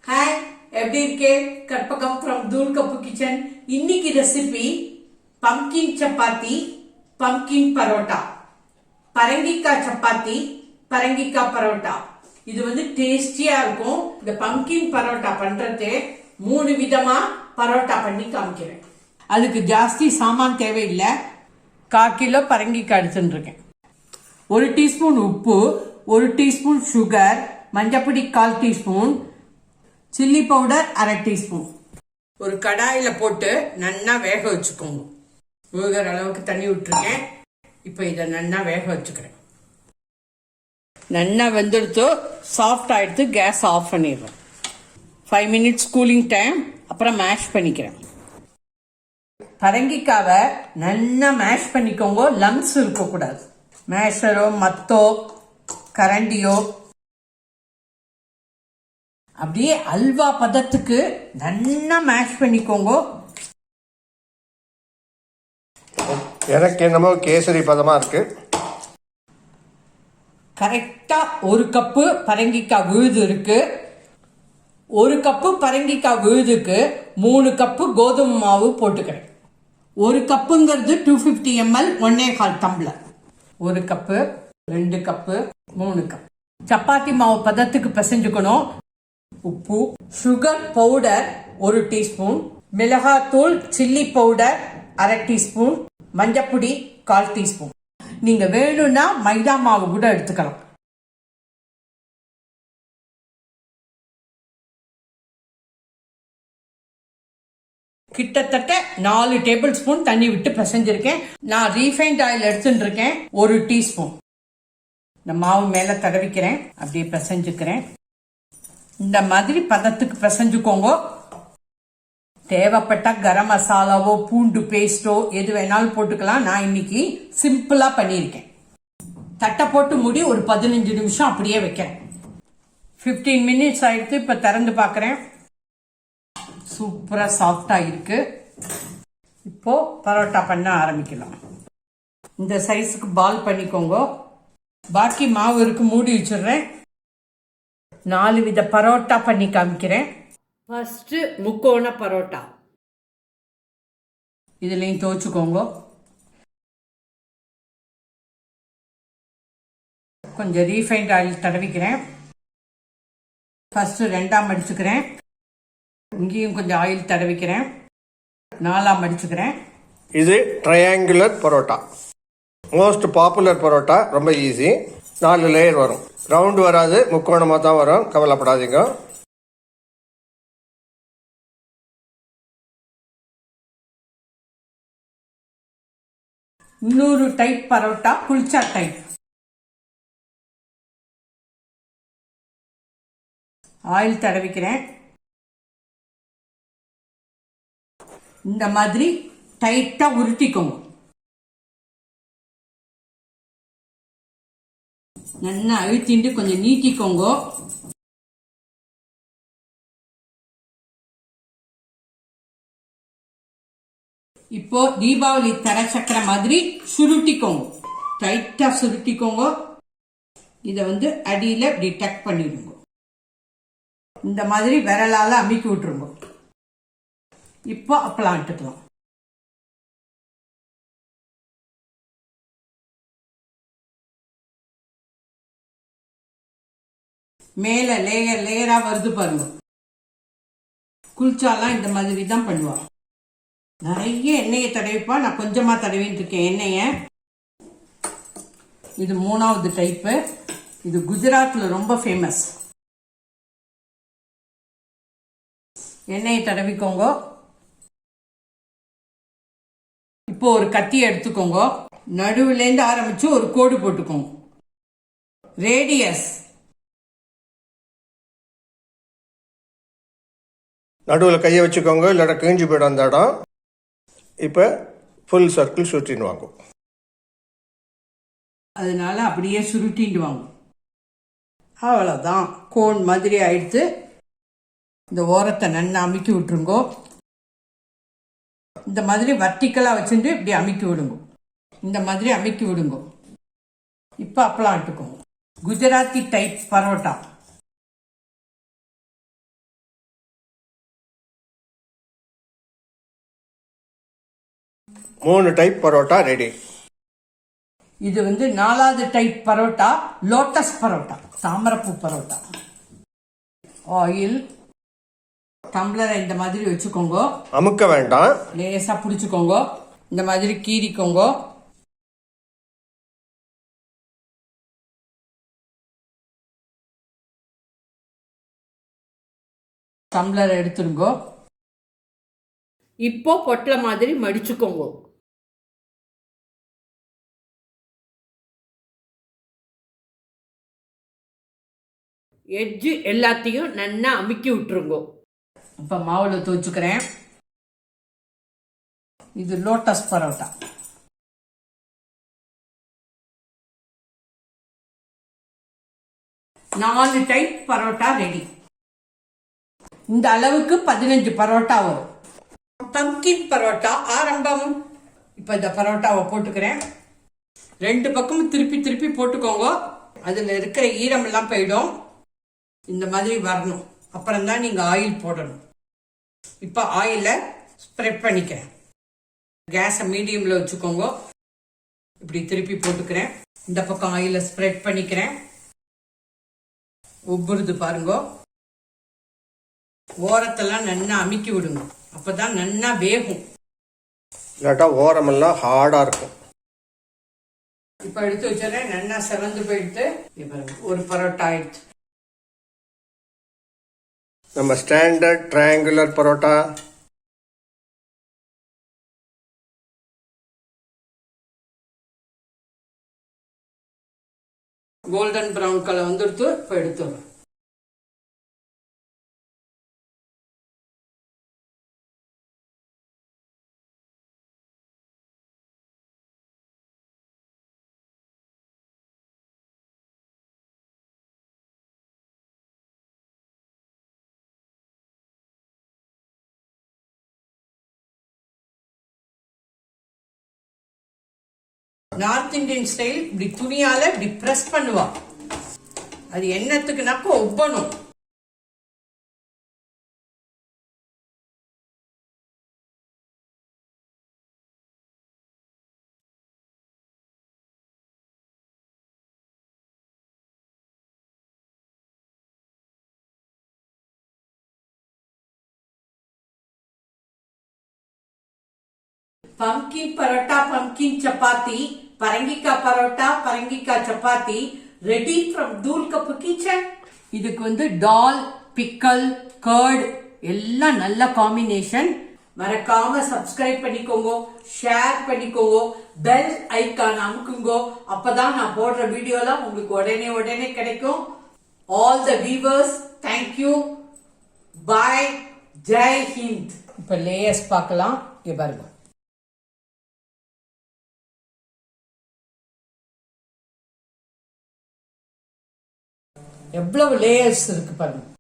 Hi, எப்படி இருக்கே? Karpagam from தூள் கப்பு கிச்சன். இன்னைக்கு recipe pumpkin chapati, pumpkin parotta, பரங்கிக்காய் சப்பாத்தி, பரங்கிக்காய் பரோட்டா. இது வந்து டேஸ்டியா இருக்கும். இந்த பம்கின் பரோட்டா பண்றது 3 விதமா பரோட்டா பண்ணி காமிக்கிறேன். அதுக்கு ஜாஸ்தி சாமான் தேவையில்லை. 1/4 கிலோ பரங்கிக்காய் எடுத்துட்டு இருக்கேன். 1 டீஸ்பூன் உப்பு, 1 டீஸ்பூன் சுகர், மஞ்சப்பொடி 1/4 டீஸ்பூன், சில்லி பவுடர் 1/2 டீஸ்பூன். ஒரு கடாயில போட்டு நல்லா வேக வச்சுக்கோங்க. வேகிற அளவுக்கு தண்ணி விட்டுருக்கேன். இப்போ இதை நல்லா வேக வச்சுக்கிறேன். நல்லா வெந்துடுத்து, சாஃப்ட் ஆயிடுத்து. கேஸ் ஆஃப் பண்ணிடுறேன். 5 மினிட்ஸ் கூலிங் டைம். அப்புறம் மேஷ் பண்ணிக்கிறேன். பரங்கிக்காவை நல்லா மேஷ் பண்ணிக்கோங்க. லம்ஸ் இருக்கக்கூடாது. மேஷரோ மத்தோ கரண்டியோ அப்படியே அல்வா பதத்துக்கு நல்லா மேஷ் பண்ணிக்கோங்க. எனக்கு என்னமோ கேசரி பதமா இருக்கு. கரெக்டா 1 கப்பு பரங்கிக்காய் விழுது இருக்கு. 1 கப்பு பரங்கிக்காய் விழுதுக்கு 3 கப்பு கோதுமை மாவு போட்டுக்கிறேன். 1 கப்புங்கிறது 250 ml, 1.25 tumbler. 1 cup, 2 cup, 3 cup. Chapati மாவு பதத்துக்கு பிசைஞ்சுக்கணும். உப்பு, சுகர் பவுடர் 1 டீஸ்பூன், மிளகாத்தூள் சில்லி பவுடர் 1/2 டீஸ்பூன், மஞ்சப்பொடி 1/4 டீஸ்பூன். நீங்க வேணும்னா மைதா மாவு கூட எடுத்துக்கலாம். கிட்டத்தட்ட 4 டேபிள் ஸ்பூன் தண்ணி விட்டு பிசைஞ்சிருக்கேன். நான் ரீஃபைண்ட் ஆயில் எடுத்துட்டு இருக்கேன். 1 டீஸ்பூன். இந்த மாவு மேல தடவிக்கிறேன். அப்படியே பிசைஞ்சுக்கிறேன். இந்த மாதிரி பதத்துக்கு பிசைஞ்சுக்கோங்க. தேவைப்பட்ட கரம் மசாலாவோ பூண்டு பேஸ்டோ எது வேணாலும் போட்டுக்கலாம். நான் இன்னைக்கு சிம்பிளா பண்ணியிருக்கேன். தட்டை போட்டு மூடி ஒரு 15 நிமிஷம் அப்படியே வைக்கிறேன். 15 மினிட்ஸ் ஆயிடுத்து. இப்ப திறந்து பார்க்கறேன். சூப்பரா சாஃப்டா இருக்கு. இப்போ பரோட்டா பண்ண ஆரம்பிக்கலாம். இந்த சைஸுக்கு பால் பண்ணிக்கோங்க. பாக்கி மாவு இருக்கு, மூடி வச்சிடுறேன். 4 வித பரோட்டா பண்ணி காமிக்கிறேன். ஃபர்ஸ்ட் முக்கோண பரோட்டா. இதுலயும் துவச்சுக்கோங்க. கொஞ்சம் ரீஃபைண்ட் ஆயில் தடவிக்கிறேன். ஃபர்ஸ்ட் 2ஆ மடிச்சுக்கிறேன். இங்கேயும் கொஞ்சம் ஆயில் தடவிக்கிறேன். 4ஆ மடிச்சுக்கிறேன். இது triangular parotta. Most popular parotta. ரொம்ப ஈஸி. 4 லேயர் வரும். ரவுண்டு வராது, முக்கோணமாக தான் வரும். கவலைப்படாதீங்க. இன்னொரு type parotta, kulcha type. Oil தடவிக்கிறேன். இந்த மாதிரி டைட்டா உருட்டிக்கோங்க. நல்லா அழுத்திட்டு கொஞ்சம் நீட்டிக்கோங்க. இப்போ தீபாவளி தர சக்கர மாதிரி சுருட்டிக்கோங்க. டைட்டா சுருட்டிக்கோங்க. இத வந்து அடியில இப்படி டக் பண்ணிடுங்க. இந்த மாதிரி விரலால அமுக்கி விட்டுருங்க. இப்போ அப்பளம் இட்டுக்கலாம். மேல லேயர் லேயரா வருது பாருங்க. குல்ச்சாலாம் இந்த மாதிரி தான் பண்ணுவா. நிறைய எண்ணெயை தடவிப்பா. நான் கொஞ்சமா தடவிட்டு இருக்கேன் எண்ணெய. இது 3வது டைப்பு. இது குஜராத்ல ரொம்ப ஃபேமஸ். எண்ணெயை தடவிக்கோங்க. இப்போ ஒரு கத்தி எடுத்துக்கோங்க. நடுவுல இருந்து ஆரம்பிச்சு ஒரு கோடு போட்டுக்கோங்க. ரேடியஸ். நடுவில் கையை வச்சுக்கோங்க, இல்லாட்ட கிழிஞ்சு போய்டும் அந்த இடம். இப்போ ஃபுல் சர்க்கிள் சுற்றின்னு வாங்க. அதனால அப்படியே சுருட்டிட்டு வாங்க. அவ்வளோதான். கோன் மாதிரி ஆயிடுத்து. இந்த ஓரத்தை நல்லா அமுக்கி விட்டுருங்கோ. இந்த மாதிரி வர்டிக்கலா வச்சுட்டு இப்படி அமுக்கி விடுங்க. இந்த மாதிரி அமுக்கி விடுங்க. இப்போ அப்பளம் இட்டுக்கோங்க. Gujarati type parotta. 3 type parotta ready. இது வந்து 4வது டைப் பரோட்டா, லோட்டஸ் பரோட்டா, தாமரப்பூ பரோட்டா. ஆயில் டம்ளரை இந்த மாதிரி வச்சுக்கோங்க. அமுக்க வேண்டாம், லேசா பிடிச்சுக்கோங்க. இந்த மாதிரி கீறிக்கோங்க. டம்ளர் எடுத்துருங்க. இப்போ பொட்டல மாதிரி மடிச்சுக்கோங்க. எட்ஜு எல்லாத்தையும் நல்லா அமுக்கி விட்டுருங்க. இப்போ மாவில் துவச்சுக்கிறேன். இது லோட்டஸ் பரோட்டா. நாலு டைப் பரோட்டா ரெடி. இந்த அளவுக்கு 15 பரோட்டா வரும். பம்கின் பரோட்டா ஆரம்பம். இப்போ இந்த பரோட்டாவை போட்டுக்கிறேன். 2 பக்கமும் திருப்பி திருப்பி போட்டுக்கோங்க. அதில் இருக்கிற ஈரம் எல்லாம் போயிடும். இந்த மாதிரி வரணும். அப்புறம் தான் நீங்கள் ஆயில் போடணும். இப்போ ஆயிலை ஸ்ப்ரெட் பண்ணிக்கிறேன். கேஸை மீடியமில் வச்சுக்கோங்க. இப்படி திருப்பி போட்டுக்கிறேன். இந்த பக்கம் ஆயிலை ஸ்ப்ரெட் பண்ணிக்கிறேன். உப்புருது பாருங்க. ஓரத்தெல்லாம் நல்லா அமுக்கி விடுங்க. அப்பதான் நல்லா வேகும். இல்லாட்டா ஓரமெல்லாம் ஹார்டா இருக்கும். இப்ப எடுத்து வச்சுறேன். நல்லா செவந்து போயிடுத்து. ஒரு பரோட்டா ஆயிடுச்சு. நம்ம standard triangular parotta. Golden brown colour வந்துடுத்து. இப்ப எடுத்துறோம். நார்த் இந்தியன் ஸ்டைல் இப்படி துணியால இப்படி பிரஸ் பண்ணுவா. அது என்னத்துக்குனாக்க ஒப்பணும். பம்கின் பரோட்டா, பம்கின் சப்பாத்தி, பரங்கிக்காய் பரோட்டா, பரங்கிக்காய் சப்பாத்தி ரெடி ஃப்ரம் தூள் கப்பு கிச்சன். இதுக்கு வந்து டால், பிக்கல், கர்ட் எல்லாம் நல்ல காம்பினேஷன். மறக்காம சப்ஸ்கிரைப் பண்ணிக்கோங்க, ஷேர் பண்ணிக்கோங்க, பெல் ஐக்கான் அமுக்குங்க. அப்பதான் நான் போடுற வீடியோலாம் உங்களுக்கு உடனே உடனே கிடைக்கும். ஆல் த வியூவர்ஸ், தேங்க்யூ, பாய், ஜெய் ஹிந்த். இப்ப லேயர்ஸ் பார்க்கலாம். இங்க பாருங்க. எவ்வளவு லேயர்ஸ் இருக்கு பாருங்க.